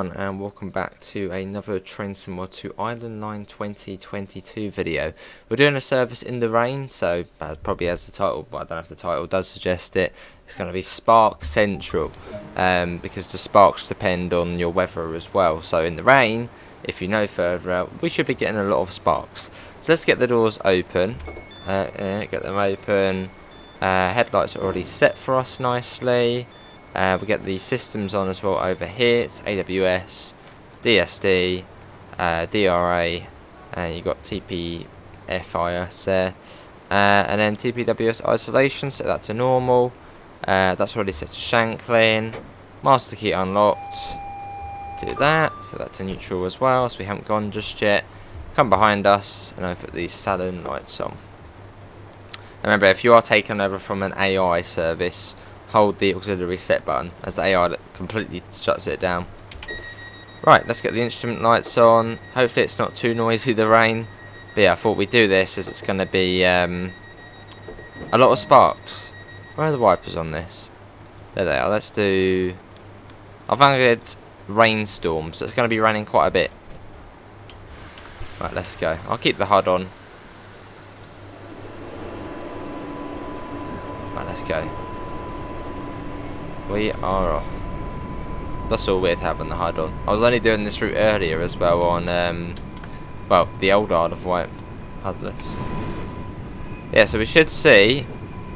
everyone, and welcome back to another Train Sim Mod 2 Island Line 2022 video. We're doing a service in the rain, so probably as the title, but I don't know if the title does suggest it. It's going to be Spark Central, because the sparks depend on your weather as well. So in the rain, if you know further out, we should be getting a lot of sparks. So let's get the doors open, get them open. Headlights are already set for us nicely. We get the systems on as well over here. It's AWS, DSD, DRA, and you've got TPFIS there, and then TPWS isolation, so that's a normal. That's already set to Shanklin. Master key unlocked. Do that, so that's a neutral as well, so we haven't gone just yet. Come behind us, and I put these salon lights on. Remember, if you are taken over from an AI service, hold the auxiliary set button, as the AI completely shuts it down. Right, let's get the instrument lights on. Hopefully it's not too noisy, the rain. But yeah, I thought we'd do this as it's going to be a lot of sparks. Where are the wipers on this? There they are. Let's do... I've found rainstorm, so it's going to be raining quite a bit. Right, let's go. I'll keep the HUD on. Right, let's go. We are off. That's all weird having the HUD on. I was only doing this route earlier as well on, well, the old Isle of Wight HUDless. Yeah, so we should see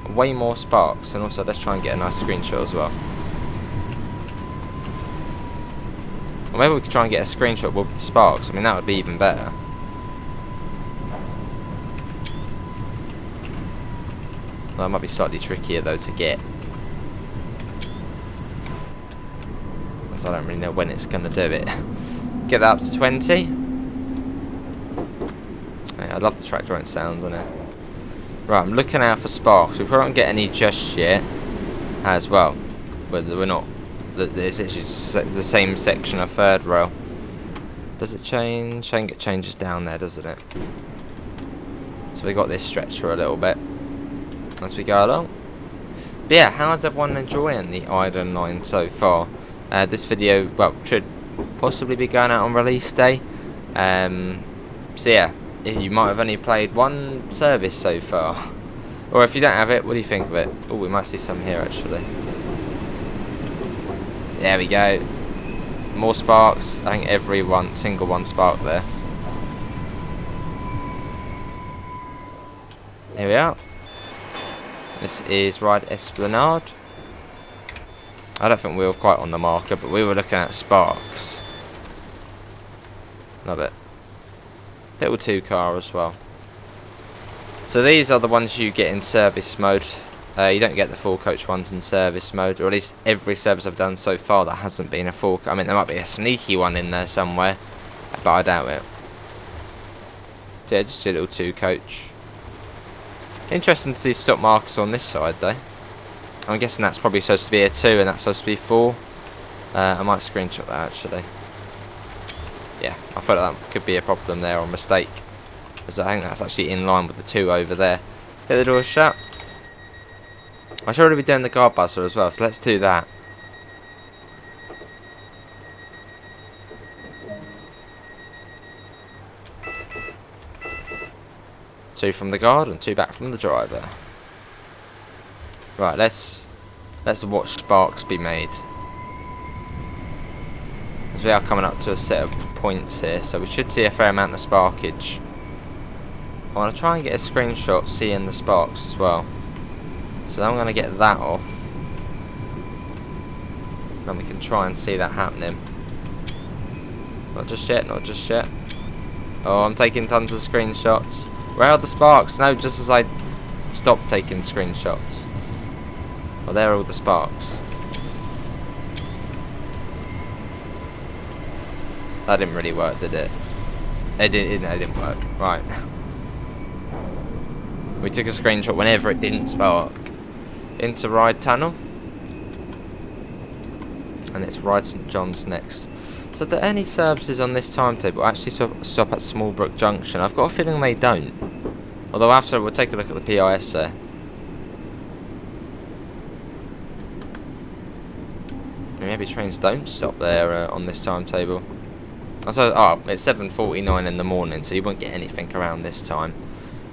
way more sparks, and also let's try and get a nice screenshot as well. Or maybe we could try and get a screenshot with the sparks. I mean, that would be even better. Well, that might be slightly trickier though to get. I don't really know when it's going to do it. Get that up to 20. Yeah, I love the track joint sounds on it. Right, I'm looking out for sparks. We probably won't get any just yet as well. But we're not. It's literally just the same section of third rail. Does it change? I think it changes down there, doesn't it? So we got this stretch for a little bit as we go along. But yeah, how's everyone enjoying the Island Line so far? This video, well, should possibly be going out on release day. So yeah, you might have only played one service so far. Or if you don't have it, what do you think of it? Oh, we might see some here actually. There we go. More sparks. I think every single one spark there. Here we are. This is Ride Esplanade. I don't think we were quite on the marker, but we were looking at sparks. Love it. Little 2-car as well. So these are the ones you get in service mode. You don't get the full coach ones in service mode, or at least every service I've done so far that hasn't been a full. I mean, there might be a sneaky one in there somewhere, but I doubt it. So yeah, just a little 2-coach. Interesting to see stop markers on this side though. I'm guessing that's probably supposed to be a 2 and that's supposed to be 4. I might screenshot that actually. Yeah, I feel like that could be a problem there, or a mistake, because I think that's actually in line with the 2 over there. Get the door shut. I should already be doing the guard buzzer as well, so let's do that. Two from the guard and 2 back from the driver. Right, let's watch sparks be made. As we are coming up to a set of points here, so we should see a fair amount of sparkage. I want to try and get a screenshot seeing the sparks as well. So I'm going to get that off. And we can try and see that happening. Not just yet, not just yet. Oh, I'm taking tons of screenshots. Where are the sparks? No, just as I stopped taking screenshots. Well, there are all the sparks. That didn't really work, did it? It didn't work. Right. We took a screenshot whenever it didn't spark. Into Ride Tunnel. And it's Ride St John's next. So do any services on this timetable actually stop at Smallbrook Junction? I've got a feeling they don't. Although after we'll take a look at the PIS there. Maybe trains don't stop there on this timetable. So, oh, it's 7:49 in the morning, so you won't get anything around this time.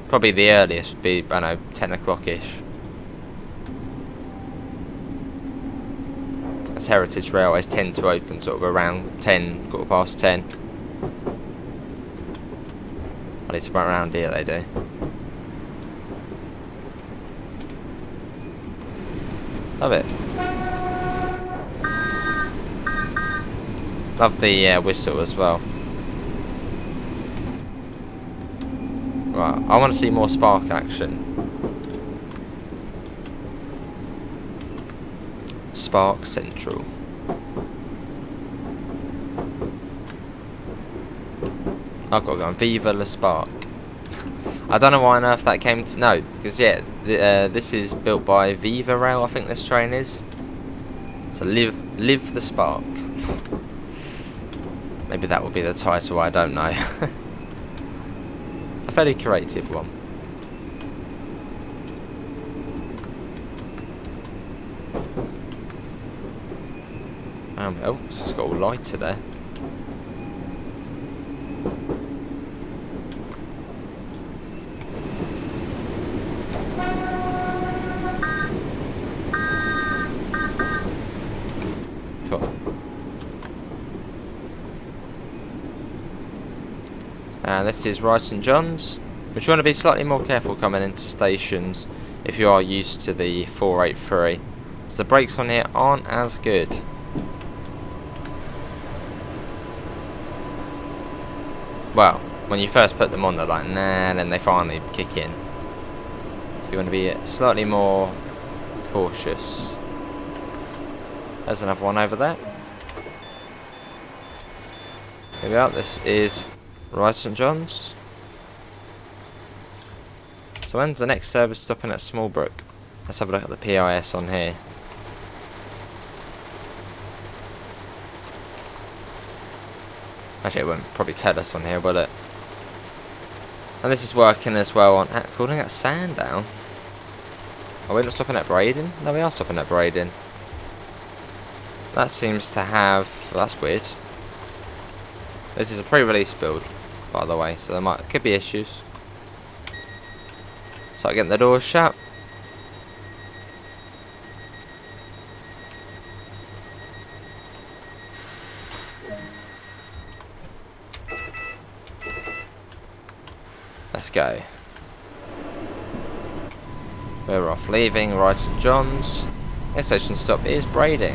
Probably the earliest would be, I don't know, 10 o'clock-ish. As heritage railways tend to open sort of around 10, quarter past 10. At least around here they do. Love it. Love the whistle as well. Right, I want to see more spark action. Spark Central. I've got to go on Viva La Spark. I don't know why on earth that came to... No, because yeah, this is built by Viva Rail, I think this train is. So live the Spark. Maybe that will be the title, I don't know. A fairly creative one. Oh, it's just got all lighter there. Cool. And this is Wight St John's, which you want to be slightly more careful coming into stations if you are used to the 483. So the brakes on here aren't as good. Well, when you first put them on, they're like, nah, and then they finally kick in. So you want to be slightly more cautious. There's another one over there. Here we are, this is Wight St John's. So when's the next service stopping at Smallbrook? Let's have a look at the PIS on here. Actually, it won't probably tell us on here, will it? And this is working as well on calling at Sandown. Are we not stopping at Braden? No, we are stopping at Braden. That seems to have... That's weird. This is a pre-release build, by the way, so there could be issues. So I get the doors shut. Let's go. We're off, leaving Wight St John's. Next station stop is Brading.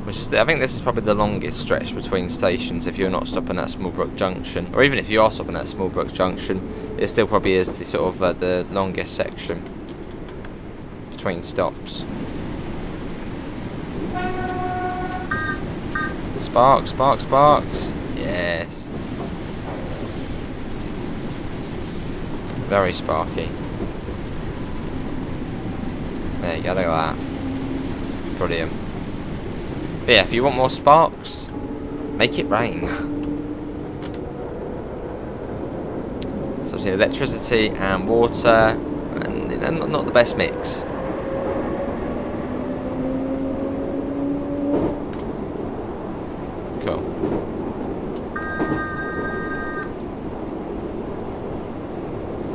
Which is, I think this is probably the longest stretch between stations if you're not stopping at Smallbrook Junction. Or even if you are stopping at Smallbrook Junction, it still probably is the sort of the longest section between stops. Sparks, sparks, sparks. Yes. Very sparky. There you go, look at that. Brilliant. But yeah, if you want more sparks, make it rain. So obviously electricity and water, and not the best mix. Cool.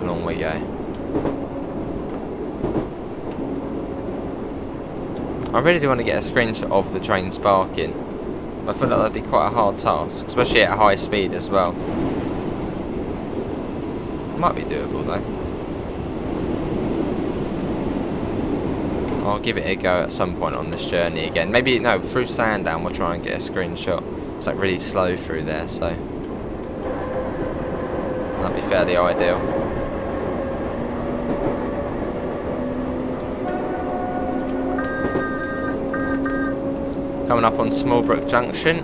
Along we go. I really do want to get a screenshot of the train sparking. But I feel like that'd be quite a hard task, especially at high speed as well. It might be doable though. I'll give it a go at some point on this journey again. Maybe, no, through Sandown we'll try and get a screenshot. It's like really slow through there, so that'd be fairly ideal. Coming up on Smallbrook Junction.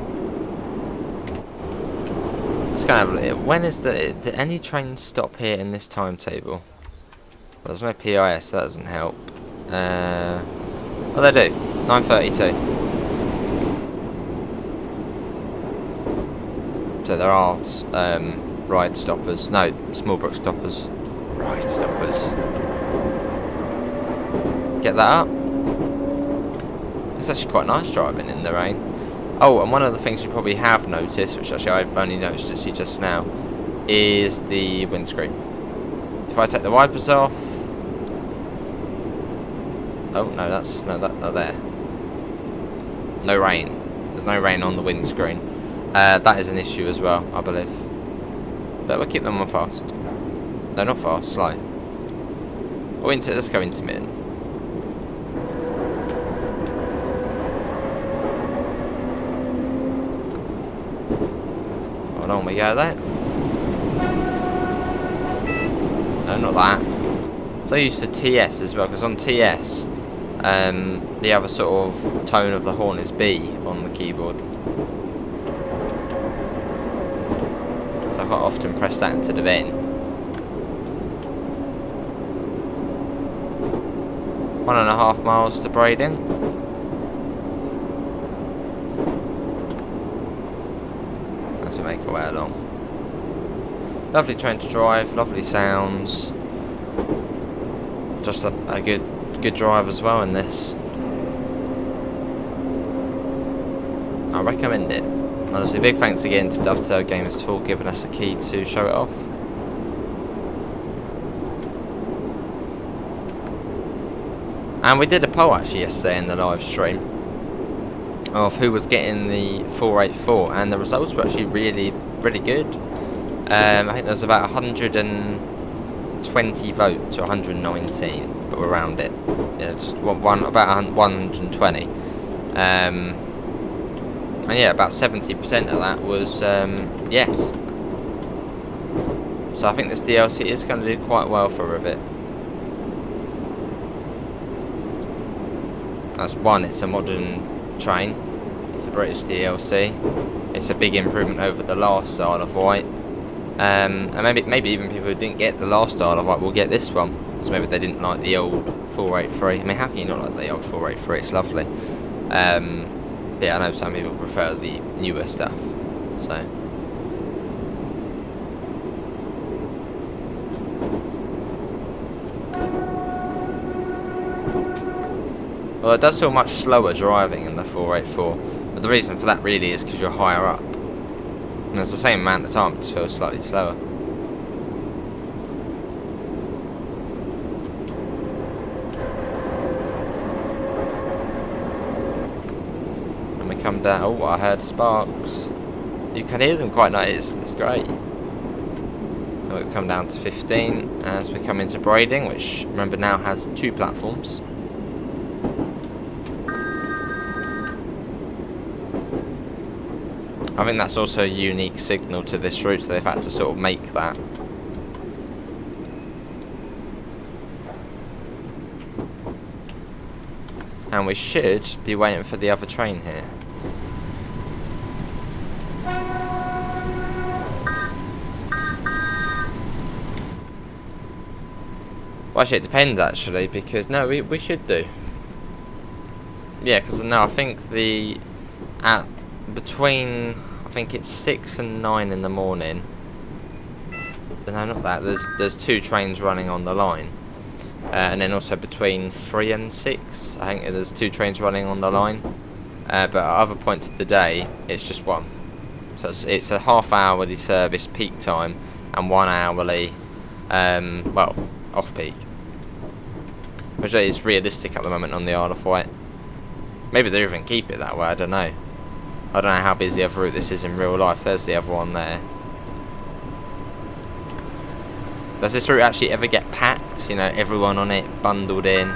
Let's go and have a look. When is did any trains stop here in this timetable? Well, there's no PIS, so that doesn't help. Well, they do. 9:32. So there are ride stoppers. No, Smallbrook stoppers. Ride stoppers. Get that up. It's actually quite nice driving in the rain. Oh, and one of the things you probably have noticed, which actually I've only noticed actually just now, is the windscreen. If I take the wipers off... Oh, no, that's... No, that there. No rain. There's no rain on the windscreen. That is an issue as well, I believe. But we'll keep them on fast. No, not fast, slow. Oh, let's go intermittent. Hold on, we go there. No, not that. So used to TS as well, because on TS, the other sort of tone of the horn is B on the keyboard. So I quite often press that instead of N. 1.5 miles to Brading. As we make our way along. Lovely train to drive, lovely sounds. Just a good drive as well in this. I recommend it. Honestly, big thanks again to DOVETAIL Gamers for giving us a key to show it off. And we did a poll actually yesterday in the live stream of who was getting the 484, and the results were actually really good. I think there was about 120 votes or 119, but we're around it. Yeah, just about 120. And yeah, about 70% of that was yes. So I think this DLC is going to do quite well for a bit. That's one, it's a modern train. It's a British DLC. It's a big improvement over the last style of Wight. And maybe even people who didn't get the last style of Wight will get this one. So maybe they didn't like the old 483. I mean, how can you not like the old 483? It's lovely. But yeah, I know some people prefer the newer stuff. So. Well, it does feel much slower driving in the 484, but the reason for that really is because you're higher up. And it's the same amount of time, it just feels slightly slower. And we come down, oh, I heard sparks. You can hear them quite nice, it's great. And we come down to 15 as we come into Brading, which remember now has 2 platforms. I think that's also a unique signal to this route, so they've had to sort of make that. And we should be waiting for the other train here. Well, actually it depends actually, because no, we should do. Yeah, because no, I think between, I think it's 6 and 9 in the morning. No, not that. There's 2 trains running on the line, and then also between 3 and 6, I think there's 2 trains running on the line. But at other points of the day, it's just 1. So it's a half-hourly service peak time and 1 hourly, well, off peak. Which is realistic at the moment on the Isle of Wight. Maybe they even keep it that way. I don't know. I don't know how busy of a route this is in real life. There's the other one there. Does this route actually ever get packed? You know, everyone on it bundled in.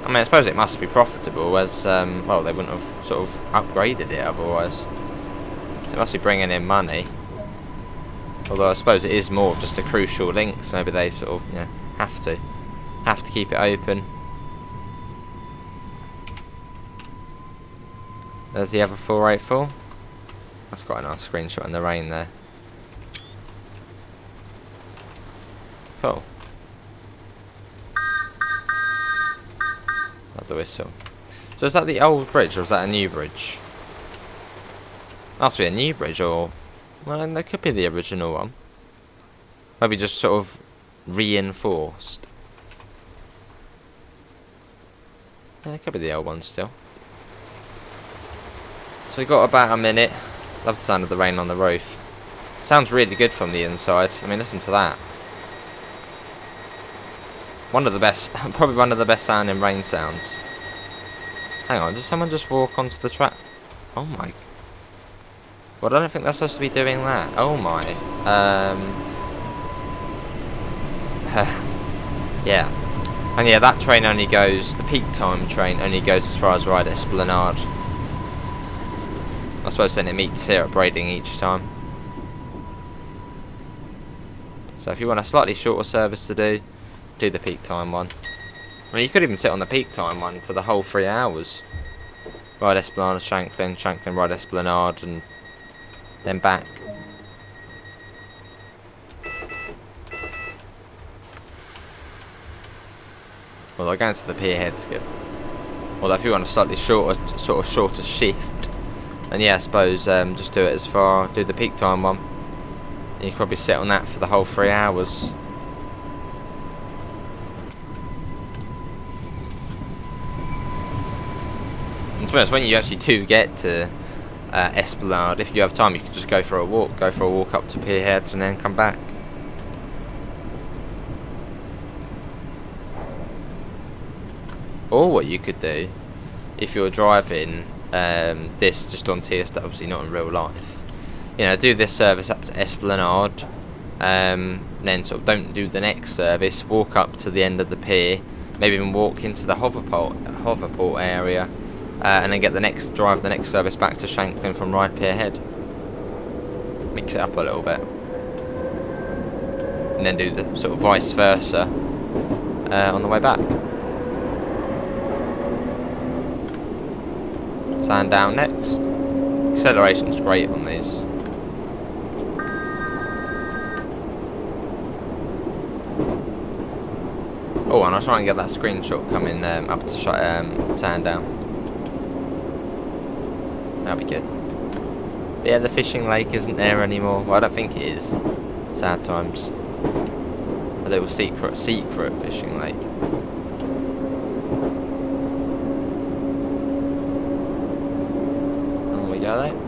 I mean, I suppose it must be profitable, as well, they wouldn't have sort of upgraded it otherwise. So it must be bringing in money. Although I suppose it is more of just a crucial link, so maybe they sort of, you know, have to keep it open. There's the other 484. That's quite a nice screenshot in the rain there. Cool. Love the whistle. So is that the old bridge or is that a new bridge? Must be a new bridge, or well, that could be the original one. Maybe just sort of reinforced. Yeah, it could be the old one still. So we got about a minute. Love the sound of the rain on the roof. Sounds really good from the inside. I mean, listen to that. One of the best, probably one of the best sounding rain sounds. Hang on, did someone just walk onto the track? Oh my. Well, I don't think they're supposed to be doing that. Oh my. Yeah. And yeah, that train only goes, the peak time train only goes as far as Wight Esplanade. I suppose then it meets here at Brading each time. So if you want a slightly shorter service to do the peak time one. I mean, you could even sit on the peak time one for the whole 3 hours. Wight Esplanade, Shanklin, Wight Esplanade, and then back. Well, I go into the pier head skip. Although if you want a slightly shorter, sort of shorter shift, then yeah, I suppose just do it as far, do the peak time one. You could probably sit on that for the whole 3 hours. And to be honest, when you actually do get to Esplanade, if you have time, you can just go for a walk up to pier head and then come back. Or what you could do, if you're driving this just on TS, obviously not in real life, you know, do this service up to Esplanade, then sort of don't do the next service, walk up to the end of the pier, maybe even walk into the hoverport area, and then drive the next service back to Shanklin from Wight Pier Head. Mix it up a little bit, and then do the sort of vice versa on the way back. Sandown next. Acceleration's great on these. Oh, and I'll try and get that screenshot coming up to Sandown. That'll be good. But yeah, the fishing lake isn't there anymore. Well, I don't think it is. Sad times. A little secret fishing lake.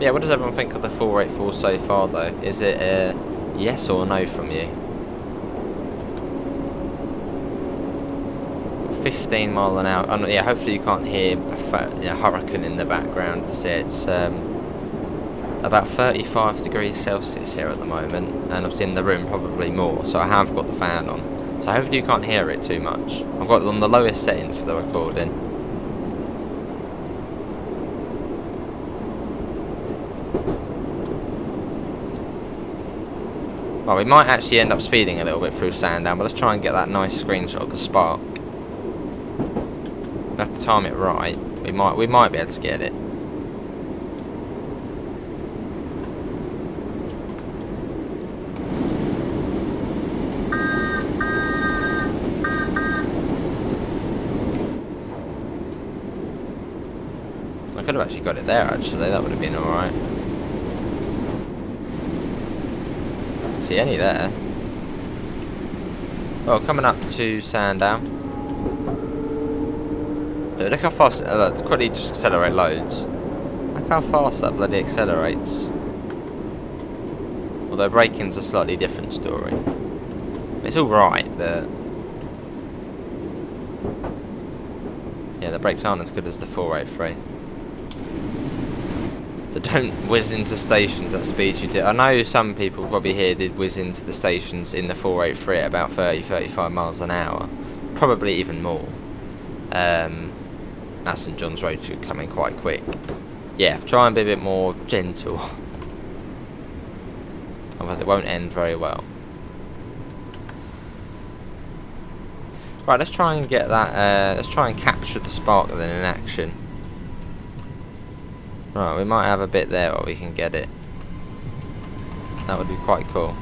Yeah, what does everyone think of the 484 so far though? Is it a yes or no from you? 15 mile an hour. Oh, yeah, hopefully you can't hear a hurricane in the background. It's about 35 degrees Celsius here at the moment, and obviously in the room probably more, so I have got the fan on. So hopefully you can't hear it too much. I've got it on the lowest setting for the recording. Well, we might actually end up speeding a little bit through Sandown, but let's try and get that nice screenshot of the spark. We have to time it right. We might be able to get it. I could have actually got it there. Actually, that would have been all right. See any there. Well, coming up to Sandown. Dude, look how fast. Quickly just accelerate loads. Look how fast that bloody accelerates. Although braking's a slightly different story. It's alright, but yeah, the brakes aren't as good as the 483. So don't whiz into stations at speeds you did. I know some people probably here did whiz into the stations in the 483 at about 30-35 miles an hour. Probably even more. That St John's Road should come in quite quick. Yeah, try and be a bit more gentle. Otherwise it won't end very well. Right, let's try and get that, let's try and capture the spark then in action. Right, we might have a bit there where we can get it. That would be quite cool.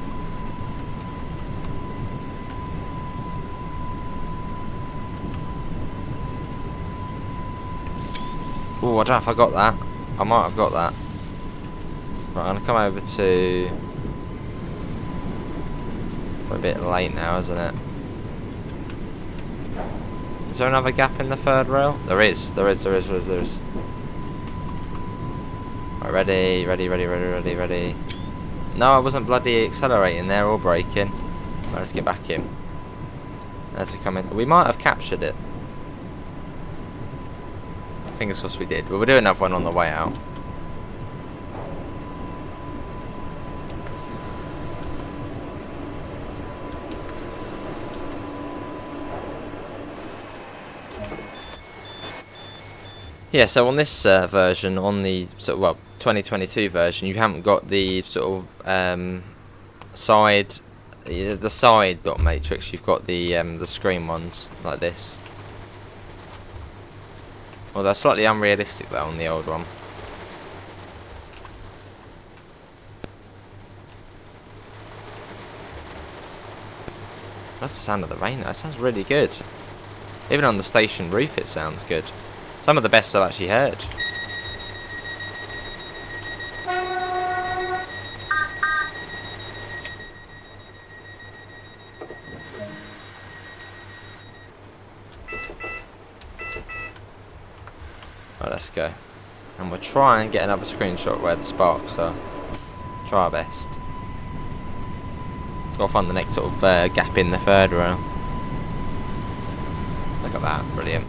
Oh, I don't know if I got that. I might have got that. Right, I'm going to come over to... We're a bit late now, isn't it? Is there another gap in the third rail? There is. Right, ready. No, I wasn't bloody accelerating there or braking. Right, let's get back in. As we come in, we might have captured it. Fingers crossed we did. But we'll do another one on the way out. Yeah, so on this version, on the 2022 version, you haven't got the sort of side dot matrix. You've got the screen ones like this. Well, they're slightly unrealistic though on the old one. I love the sound of the rain though. It sounds really good. Even on the station roof, it sounds good. Some of the best I've actually heard. Right, let's go. And we'll try and get another screenshot where the sparks are. Try our best. Gotta find the next sort of gap in the third rail. Look at that, brilliant.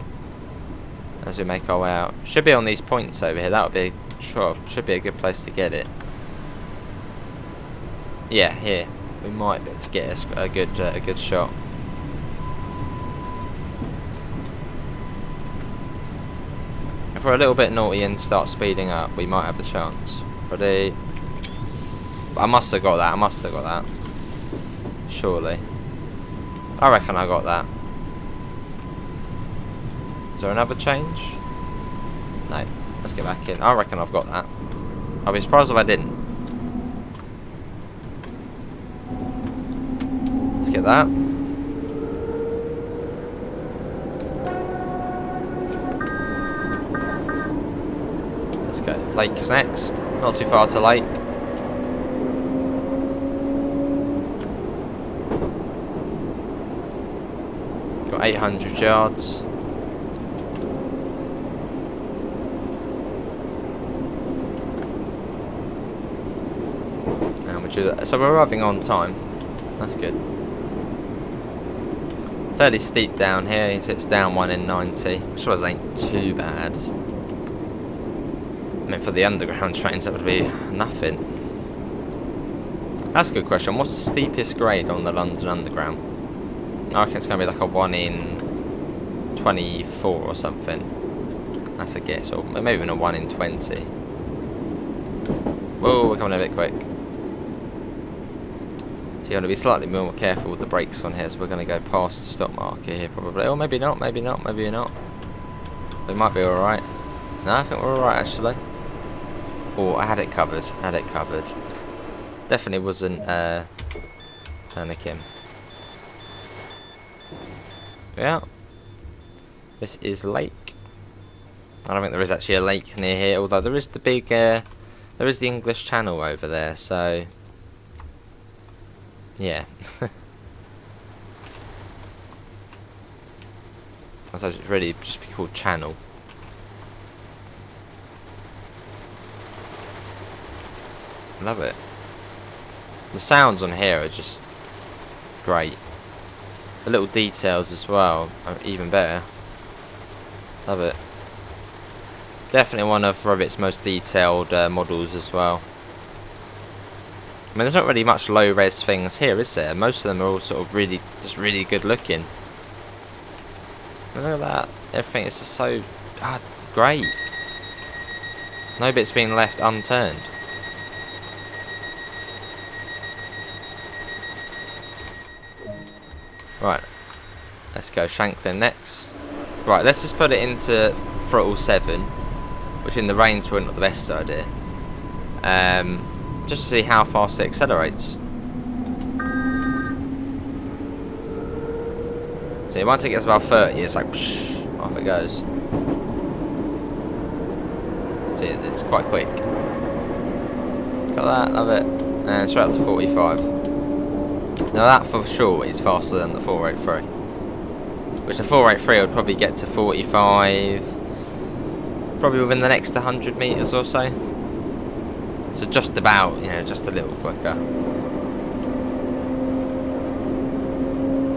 As we make our way out, should be on these points over here. That would be should be a good place to get it. Yeah, here we might be able to get a good shot. If we're a little bit naughty and start speeding up, we might have a chance. Ready? I must have got that. Surely. I reckon I got that. Is there another change? No. Let's get back in. I reckon I've got that. I'll be surprised if I didn't. Let's get that. Let's go. Lake's next. Not too far to Lake. Got 800 yards. So we're arriving on time. That's good. Fairly steep down here. It's down 1 in 90, which was ain't too bad. I mean, for the underground trains, that would be nothing. That's a good question. What's the steepest grade on the London Underground? I reckon it's going to be like a 1 in 24 or something. That's a guess, or maybe even a 1 in 20. Whoa, we're coming a bit quick. So you want to be slightly more careful with the brakes on here, so we're going to go past the stop marker here probably. Or maybe not. We might be alright. No, I think we're alright actually. Oh, I had it covered. Definitely wasn't panicking. Yeah. This is Lake. I don't think there is actually a lake near here, although there is the big there is the English Channel over there, so yeah. I suppose it'd really just be called Channel. Love it. The sounds on here are just great. The little details as well are even better. Love it. Definitely one of Revit's most detailed models as well. I mean, there's not really much low-res things here, is there? Most of them are all sort of really good looking. And look at that. Everything is just so great. No bit's being left unturned. Right. Let's go Shanklin next. Right, let's just put it into throttle 7, which in the rain's probably not the best idea. Just to see how fast it accelerates. See, once it gets about 30, it's like psh, off it goes. See, it's quite quick. Got that, love it. And straight up to 45. Now that for sure is faster than the 483. which the 483 would probably get to 45 probably within the next 100 metres or so. So just about, you know, just a little quicker.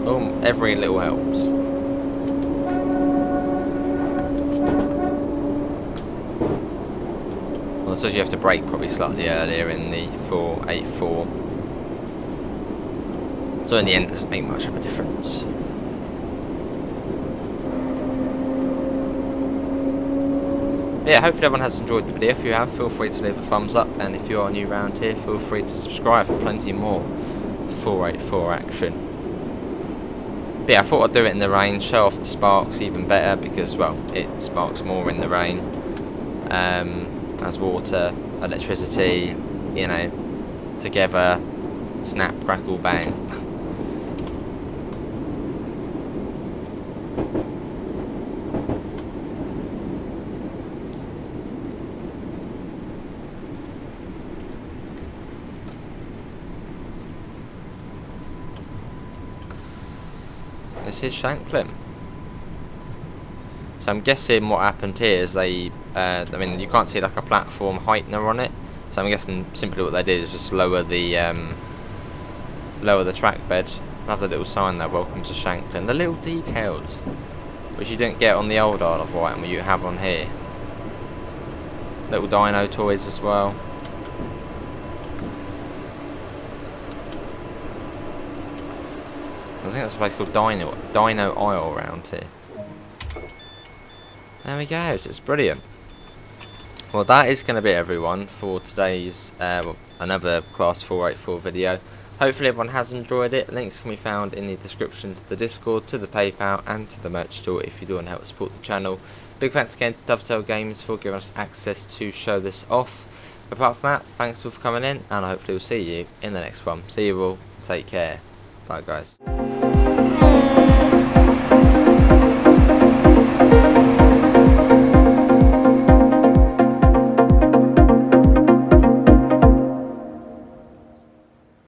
Oh, every little helps. Well, so you have to brake probably slightly earlier in the 484. So in the end, it doesn't make much of a difference. But yeah, hopefully everyone has enjoyed the video. If you have, feel free to leave a thumbs up, and if you are new around here, feel free to subscribe for plenty more 484 action. But yeah, I thought I'd do it in the rain, show off the sparks even better, because, well, it sparks more in the rain. As water, electricity, you know, together, snap, crackle, bang. This is Shanklin. So I'm guessing what happened here is they, I mean, you can't see like a platform heightener on it. So I'm guessing simply what they did is just lower the track bed. Another little sign there, welcome to Shanklin. The little details, which you didn't get on the old Isle of Wight, and what you have on here. Little dino toys as well. I think that's a place called Dino Isle around here. There we go, so it's brilliant. Well, that is going to be everyone for today's well, another Class 484 video. Hopefully everyone has enjoyed it. Links can be found in the description to the Discord, to the PayPal and to the merch store if you do want to help support the channel. Big thanks again to DOVETAIL Games for giving us access to show this off. Apart from that, thanks all for coming in, and hopefully we'll see you in the next one. See you all, take care, bye guys.